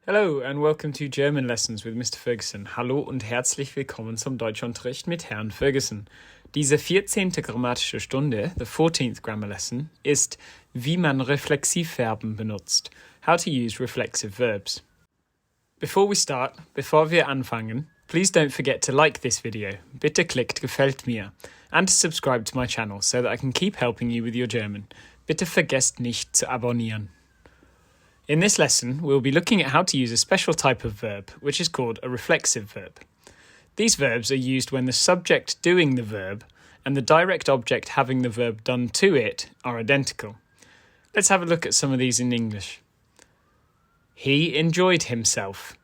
Hello and welcome to German Lessons with Mr. Ferguson. Hallo und herzlich willkommen zum Deutschunterricht mit Herrn Ferguson. Diese 14. grammatische Stunde, the 14th grammar lesson, ist, wie man Reflexivverben benutzt. How to use reflexive verbs. Before wir anfangen, please don't forget to like this video. Bitte klickt gefällt mir. And to subscribe to my channel so that I can keep helping you with your German. Bitte vergesst nicht zu abonnieren. In this lesson, we'll be looking at how to use a special type of verb, which is called a reflexive verb. These verbs are used when the subject doing the verb and the direct object having the verb done to it are identical. Let's have a look at some of these in English. He enjoyed himself.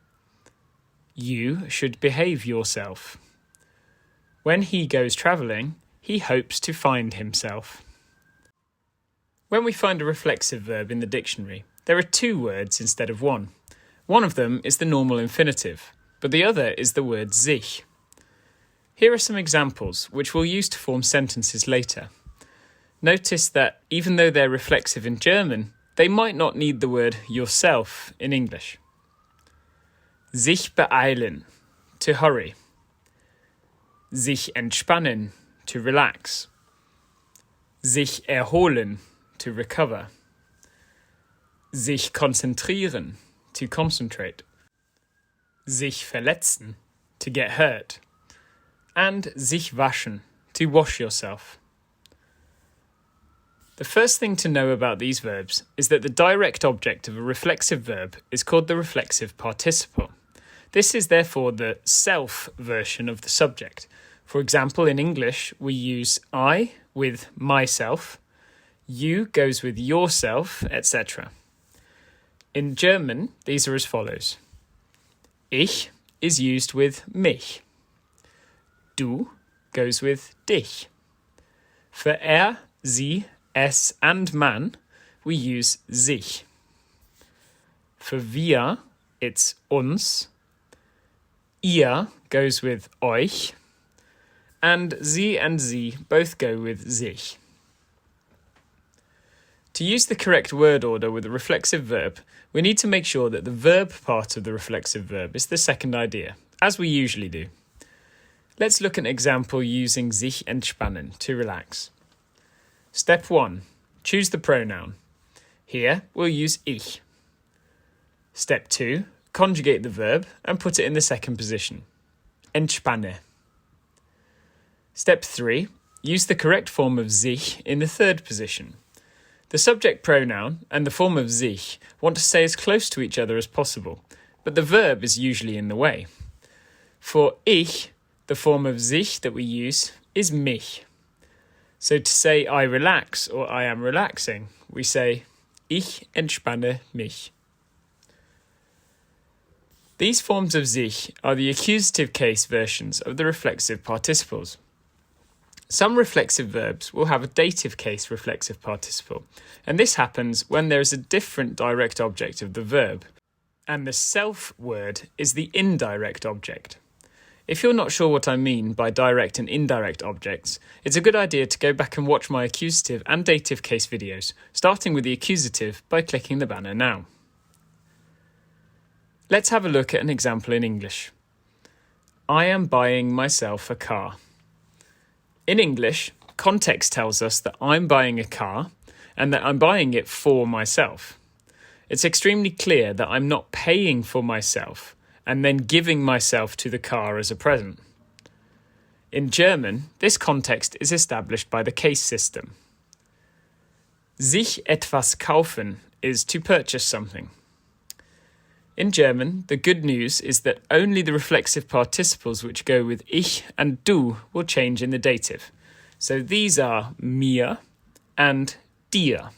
You should behave yourself. When he goes travelling, he hopes to find himself. When we find a reflexive verb in the dictionary, there are two words instead of one. One of them is the normal infinitive, but the other is the word sich. Here are some examples which we'll use to form sentences later. Notice that even though they're reflexive in German, they might not need the word yourself in English. Sich beeilen, to hurry. Sich entspannen, to relax. Sich erholen, to recover. Sich konzentrieren, to concentrate. Sich verletzen, to get hurt. And sich waschen, to wash yourself. The first thing to know about these verbs is that the direct object of a reflexive verb is called the reflexive participle. This is therefore the self version of the subject. For example, in English, we use I with myself, you goes with yourself, etc. In German, these are as follows. Ich is used with mich. Du goes with dich. For er, sie, es and man, we use sich. For wir, it's uns. Ihr goes with euch. And sie and sie both go with sich. To use the correct word order with a reflexive verb, we need to make sure that the verb part of the reflexive verb is the second idea, as we usually do. Let's look at an example using sich entspannen, to relax. Step 1. Choose the pronoun. Here, we'll use ich. Step 2. Conjugate the verb and put it in the second position. Entspanne. Step 3. Use the correct form of sich in the third position. The subject pronoun and the form of sich want to stay as close to each other as possible, but the verb is usually in the way. For ich, the form of sich that we use is mich. So to say I relax or I am relaxing, we say ich entspanne mich. These forms of sich are the accusative case versions of the reflexive participles. Some reflexive verbs will have a dative case reflexive participle, and this happens when there is a different direct object of the verb, and the self word is the indirect object. If you're not sure what I mean by direct and indirect objects, it's a good idea to go back and watch my accusative and dative case videos, starting with the accusative by clicking the banner now. Let's have a look at an example in English. I am buying myself a car. In English, context tells us that I'm buying a car and that I'm buying it for myself. It's extremely clear that I'm not paying for myself and then giving myself to the car as a present. In German, this context is established by the case system. Sich etwas kaufen is to purchase something. In German, the good news is that only the reflexive participles which go with ich and du will change in the dative. So these are mir and dir.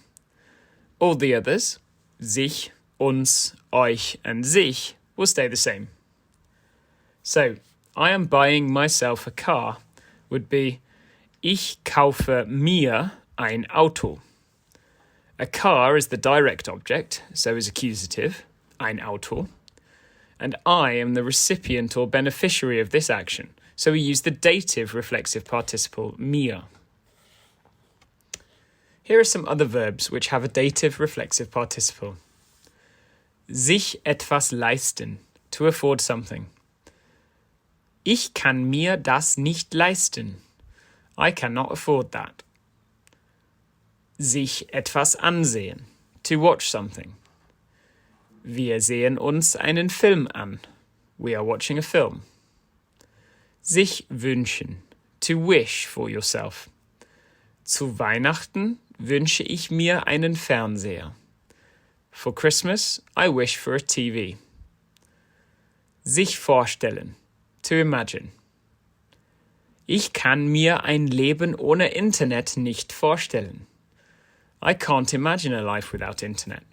All the others, sich, uns, euch and sich, will stay the same. So, I am buying myself a car would be ich kaufe mir ein Auto. A car is the direct object, so is accusative. Ein Auto, and I am the recipient or beneficiary of this action, so we use the dative reflexive participle mir. Here are some other verbs which have a dative reflexive participle. Sich etwas leisten. To afford something. Ich kann mir das nicht leisten. I cannot afford that. Sich etwas ansehen. To watch something. Wir sehen uns einen Film an. We are watching a film. Sich wünschen. To wish for yourself. Zu Weihnachten wünsche ich mir einen Fernseher. For Christmas, I wish for a TV. Sich vorstellen. To imagine. Ich kann mir ein Leben ohne Internet nicht vorstellen. I can't imagine a life without internet.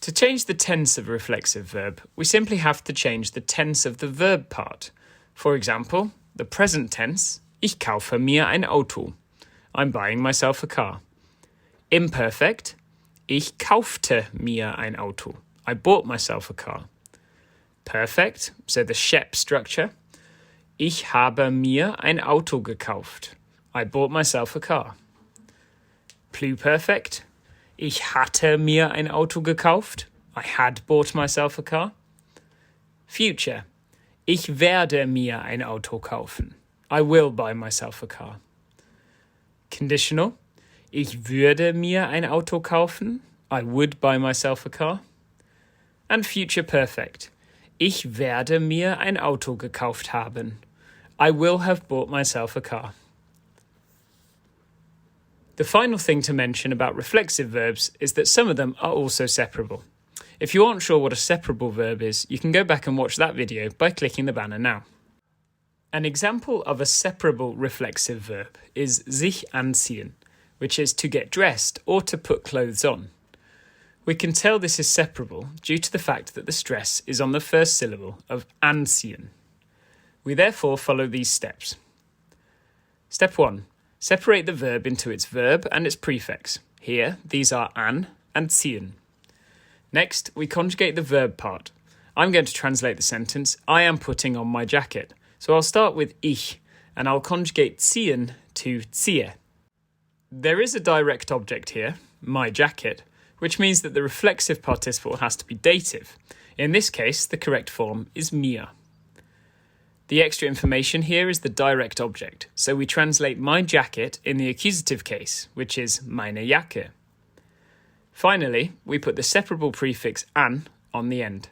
To change the tense of a reflexive verb, we simply have to change the tense of the verb part. For example, the present tense, ich kaufe mir ein Auto. I'm buying myself a car. Imperfect, ich kaufte mir ein Auto. I bought myself a car. Perfect, so the Shep structure, ich habe mir ein Auto gekauft. I bought myself a car. Pluperfect, ich hatte mir ein Auto gekauft. I had bought myself a car. Future, ich werde mir ein Auto kaufen. I will buy myself a car. Conditional, ich würde mir ein Auto kaufen. I would buy myself a car. And future perfect, ich werde mir ein Auto gekauft haben. I will have bought myself a car. The final thing to mention about reflexive verbs is that some of them are also separable. If you aren't sure what a separable verb is, you can go back and watch that video by clicking the banner now. An example of a separable reflexive verb is sich anziehen, which is to get dressed or to put clothes on. We can tell this is separable due to the fact that the stress is on the first syllable of anziehen. We therefore follow these steps. Step 1. Separate the verb into its verb and its prefix. Here, these are an and ziehen. Next, we conjugate the verb part. I'm going to translate the sentence, I am putting on my jacket. So I'll start with ich, and I'll conjugate ziehen to ziehe. There is a direct object here, my jacket, which means that the reflexive participle has to be dative. In this case, the correct form is mir. The extra information here is the direct object, so we translate my jacket in the accusative case, which is meine Jacke. Finally, we put the separable prefix an on the end.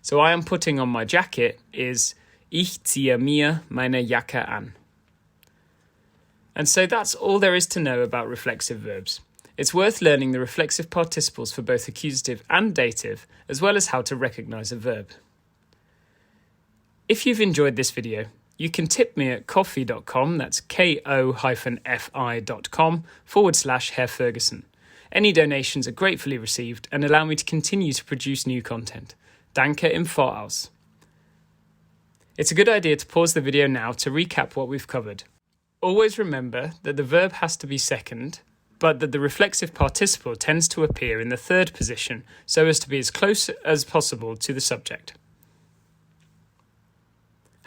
So I am putting on my jacket is ich ziehe mir meine Jacke an. And so that's all there is to know about reflexive verbs. It's worth learning the reflexive participles for both accusative and dative, as well as how to recognise a verb. If you've enjoyed this video, you can tip me at ko-fi.com, that's ko-fi.com/Herr Ferguson. Any donations are gratefully received and allow me to continue to produce new content. Danke im Voraus. It's a good idea to pause the video now to recap what we've covered. Always remember that the verb has to be second, but that the reflexive participle tends to appear in the third position so as to be as close as possible to the subject.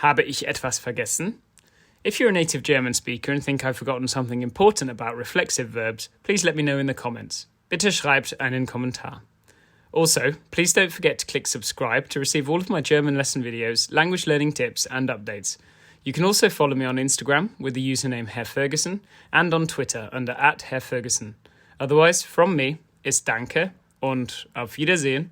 Habe ich etwas vergessen? If you're a native German speaker and think I've forgotten something important about reflexive verbs, please let me know in the comments. Bitte schreibt einen Kommentar. Also, please don't forget to click subscribe to receive all of my German lesson videos, language learning tips and updates. You can also follow me on Instagram with the username Herr Ferguson and on Twitter under @Herr Ferguson. Otherwise, from me, it's Danke und auf Wiedersehen.